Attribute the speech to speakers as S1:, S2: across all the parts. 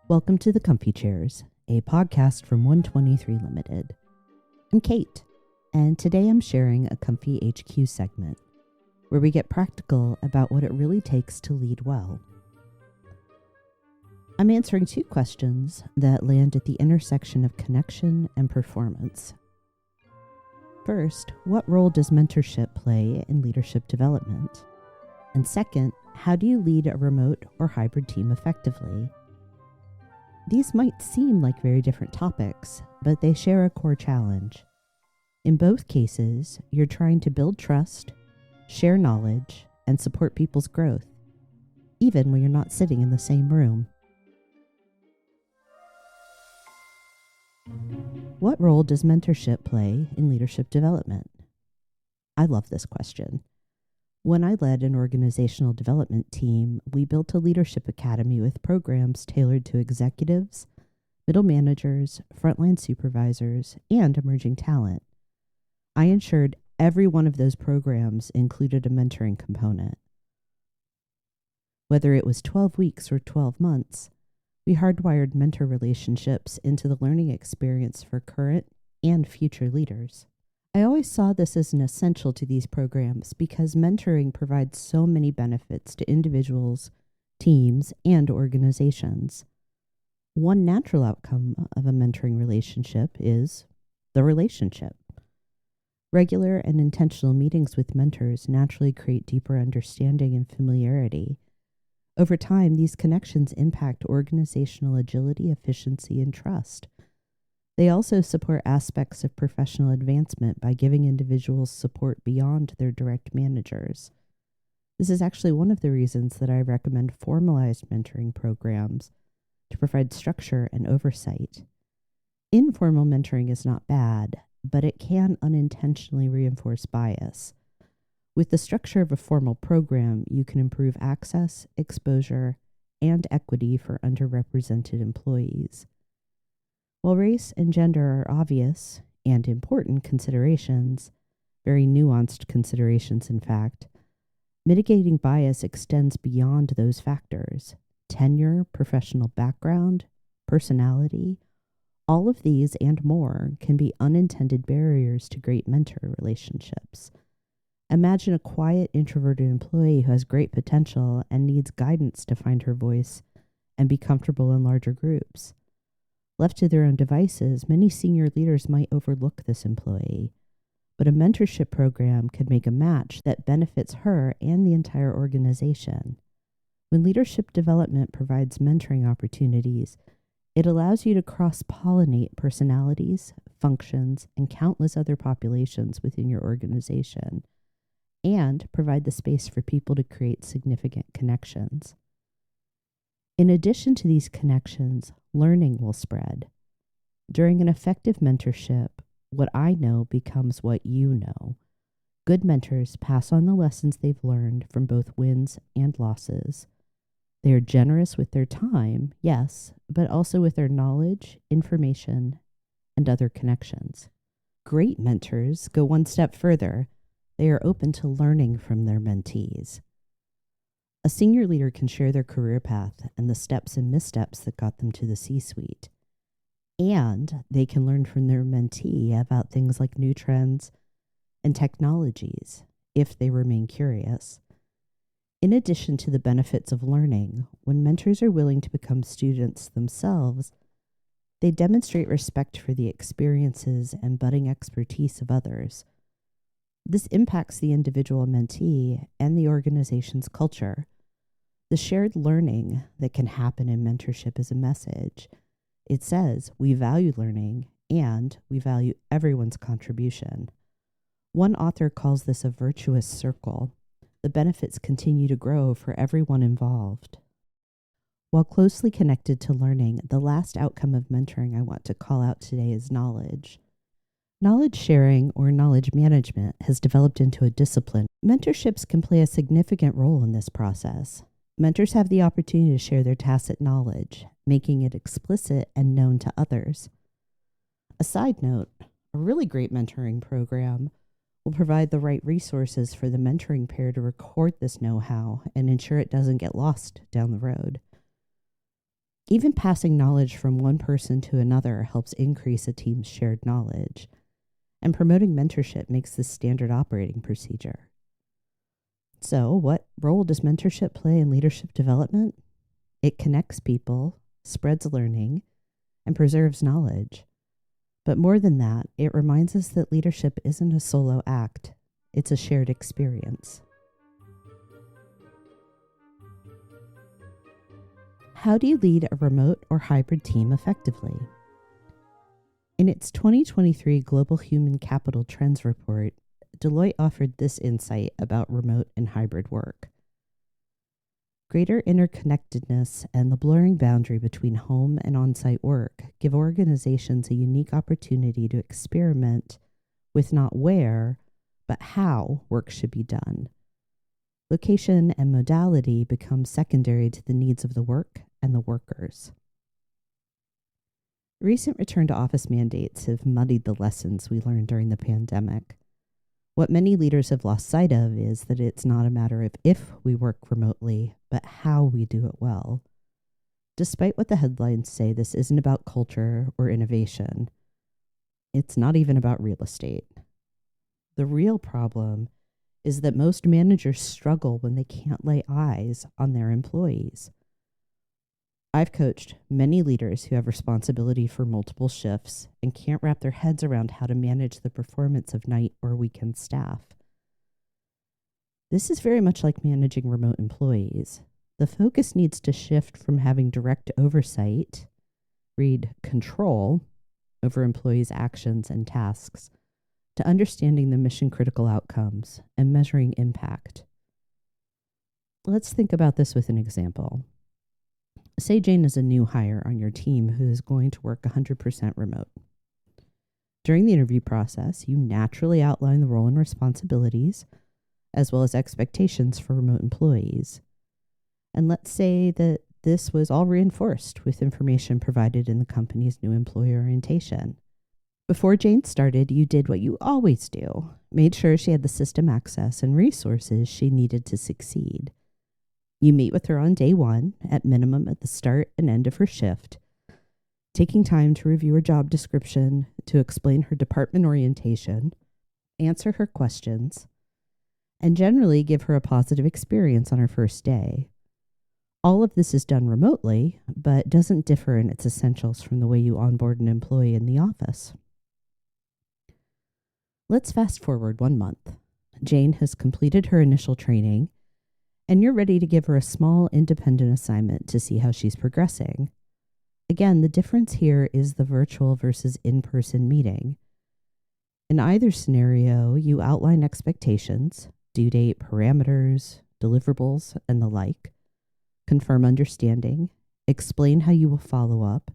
S1: Welcome to the Comfy Chairs, a podcast from 123 Limited. I'm Kate, and today I'm sharing a comfyHQ segment where we get practical about what it really takes to lead well. I'm answering two questions that land at the intersection of connection and performance. First, what role does mentorship play in leadership development? And second, how do you lead a remote or hybrid team effectively? These might seem like very different topics, but they share a core challenge. In both cases, you're trying to build trust, share knowledge, and support people's growth, even when you're not sitting in the same room. What role does mentorship play in leadership development? I love this question. When I led an organizational development team, we built a leadership academy with programs tailored to executives, middle managers, frontline supervisors, and emerging talent. I ensured every one of those programs included a mentoring component. Whether it was 12 weeks or 12 months, we hardwired mentor relationships into the learning experience for current and future leaders. I always saw this as an essential to these programs because mentoring provides so many benefits to individuals, teams, and organizations. One natural outcome of a mentoring relationship is the relationship. Regular and intentional meetings with mentors naturally create deeper understanding and familiarity. Over time, these connections impact organizational agility, efficiency, and trust. They also support aspects of professional advancement by giving individuals support beyond their direct managers. This is actually one of the reasons that I recommend formalized mentoring programs to provide structure and oversight. Informal mentoring is not bad, but it can unintentionally reinforce bias. With the structure of a formal program, you can improve access, exposure, and equity for underrepresented employees. While race and gender are obvious and important considerations, very nuanced considerations in fact, mitigating bias extends beyond those factors. Tenure, professional background, personality, all of these and more can be unintended barriers to great mentor relationships. Imagine a quiet, introverted employee who has great potential and needs guidance to find her voice and be comfortable in larger groups. Left to their own devices, many senior leaders might overlook this employee, but a mentorship program could make a match that benefits her and the entire organization. When leadership development provides mentoring opportunities, it allows you to cross-pollinate personalities, functions, and countless other populations within your organization, and provide the space for people to create significant connections. In addition to these connections, learning will spread. During an effective mentorship, what I know becomes what you know. Good mentors pass on the lessons they've learned from both wins and losses. They are generous with their time, yes, but also with their knowledge, information, and other connections. Great mentors go one step further. They are open to learning from their mentees. A senior leader can share their career path and the steps and missteps that got them to the C-suite. And they can learn from their mentee about things like new trends and technologies, if they remain curious. In addition to the benefits of learning, when mentors are willing to become students themselves, they demonstrate respect for the experiences and budding expertise of others. This impacts the individual mentee and the organization's culture. The shared learning that can happen in mentorship is a message. It says, we value learning and we value everyone's contribution. One author calls this a virtuous circle. The benefits continue to grow for everyone involved. While closely connected to learning, the last outcome of mentoring I want to call out today is knowledge. Knowledge sharing or knowledge management has developed into a discipline. Mentorships can play a significant role in this process. Mentors have the opportunity to share their tacit knowledge, making it explicit and known to others. A side note, a really great mentoring program will provide the right resources for the mentoring pair to record this know-how and ensure it doesn't get lost down the road. Even passing knowledge from one person to another helps increase a team's shared knowledge, and promoting mentorship makes this standard operating procedure. So, what role does mentorship play in leadership development? It connects people, spreads learning, and preserves knowledge. But more than that, it reminds us that leadership isn't a solo act, it's a shared experience. How do you lead a remote or hybrid team effectively? In its 2023 Global Human Capital Trends report, Deloitte offered this insight about remote and hybrid work. Greater interconnectedness and the blurring boundary between home and on-site work give organizations a unique opportunity to experiment with not where, but how work should be done. Location and modality become secondary to the needs of the work and the workers. Recent return to office mandates have muddied the lessons we learned during the pandemic. What many leaders have lost sight of is that it's not a matter of if we work remotely, but how we do it well. Despite what the headlines say, this isn't about culture or innovation. It's not even about real estate. The real problem is that most managers struggle when they can't lay eyes on their employees. I've coached many leaders who have responsibility for multiple shifts and can't wrap their heads around how to manage the performance of night or weekend staff. This is very much like managing remote employees. The focus needs to shift from having direct oversight, read control, over employees' actions and tasks, to understanding the mission-critical outcomes and measuring impact. Let's think about this with an example. Say Jane is a new hire on your team who is going to work 100% remote. During the interview process, you naturally outline the role and responsibilities, as well as expectations for remote employees. And let's say that this was all reinforced with information provided in the company's new employee orientation. Before Jane started, you did what you always do, made sure she had the system access and resources she needed to succeed. You meet with her on day one, at minimum at the start and end of her shift, taking time to review her job description, to explain her department orientation, answer her questions, and generally give her a positive experience on her first day. All of this is done remotely, but doesn't differ in its essentials from the way you onboard an employee in the office. Let's fast forward 1 month. Jane has completed her initial training, and you're ready to give her a small independent assignment to see how she's progressing. Again, the difference here is the virtual versus in-person meeting. In either scenario, you outline expectations, due date, parameters, deliverables, and the like, confirm understanding, explain how you will follow up,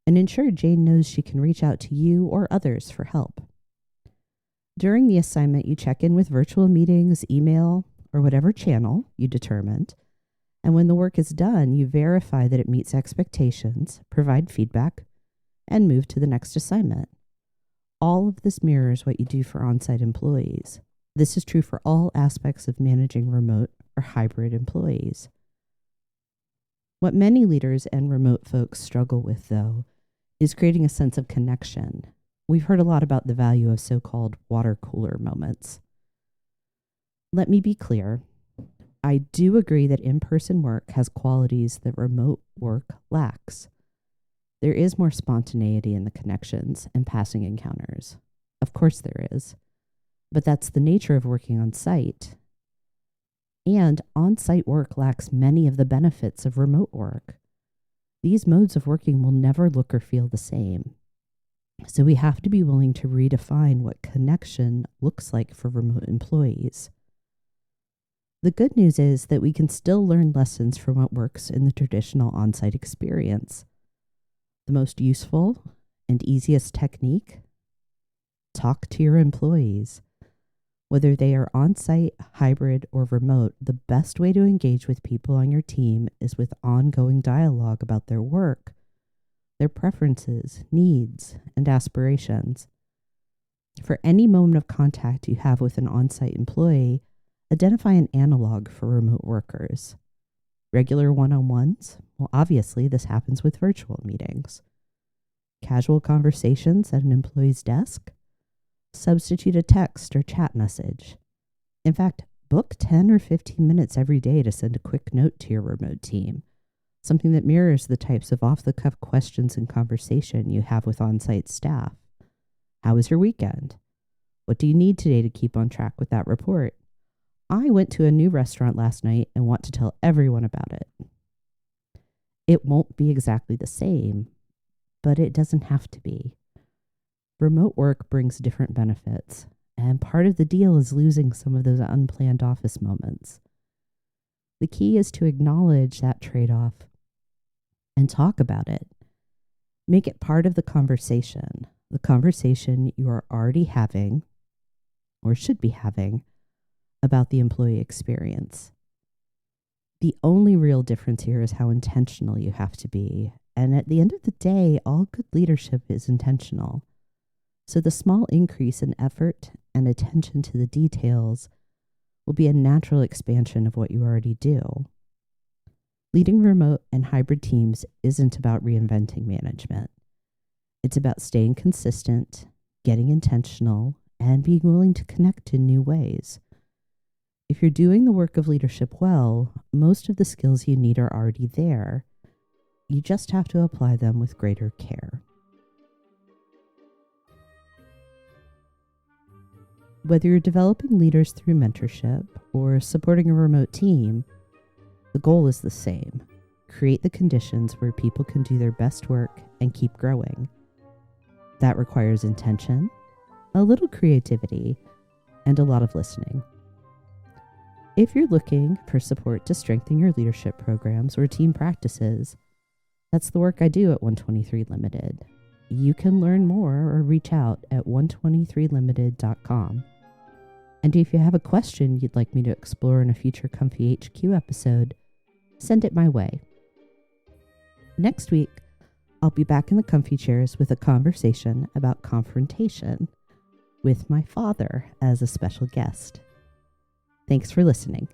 S1: and ensure Jane knows she can reach out to you or others for help. During the assignment, you check in with virtual meetings, email, or whatever channel you determined, and when the work is done, you verify that it meets expectations, provide feedback, and move to the next assignment. All of this mirrors what you do for on-site employees. This is true for all aspects of managing remote or hybrid employees. What many leaders and remote folks struggle with, though, is creating a sense of connection. We've heard a lot about the value of so-called water cooler moments. Let me be clear. I do agree that in-person work has qualities that remote work lacks. There is more spontaneity in the connections and passing encounters. Of course there is. But that's the nature of working on site. And on-site work lacks many of the benefits of remote work. These modes of working will never look or feel the same. So we have to be willing to redefine what connection looks like for remote employees. The good news is that we can still learn lessons from what works in the traditional on-site experience. The most useful and easiest technique: talk to your employees. Whether they are on-site, hybrid, or remote, the best way to engage with people on your team is with ongoing dialogue about their work, their preferences, needs, and aspirations. For any moment of contact you have with an on-site employee, identify an analog for remote workers. Regular one-on-ones? Well, obviously, this happens with virtual meetings. Casual conversations at an employee's desk? Substitute a text or chat message. In fact, book 10 or 15 minutes every day to send a quick note to your remote team, something that mirrors the types of off-the-cuff questions and conversation you have with on-site staff. How was your weekend? What do you need today to keep on track with that report? I went to a new restaurant last night and want to tell everyone about it. It won't be exactly the same, but it doesn't have to be. Remote work brings different benefits, and part of the deal is losing some of those unplanned office moments. The key is to acknowledge that trade-off and talk about it. Make it part of the conversation you are already having, or should be having, about the employee experience. The only real difference here is how intentional you have to be. And at the end of the day, all good leadership is intentional. So the small increase in effort and attention to the details will be a natural expansion of what you already do. Leading remote and hybrid teams isn't about reinventing management. It's about staying consistent, getting intentional, and being willing to connect in new ways. If you're doing the work of leadership well, most of the skills you need are already there. You just have to apply them with greater care. Whether you're developing leaders through mentorship or supporting a remote team, the goal is the same. Create the conditions where people can do their best work and keep growing. That requires intention, a little creativity, and a lot of listening. If you're looking for support to strengthen your leadership programs or team practices, that's the work I do at 123 Limited. You can learn more or reach out at 123limited.com. And if you have a question you'd like me to explore in a future comfyHQ episode, send it my way. Next week, I'll be back in the comfy chairs with a conversation about confrontation with my father as a special guest. Thanks for listening.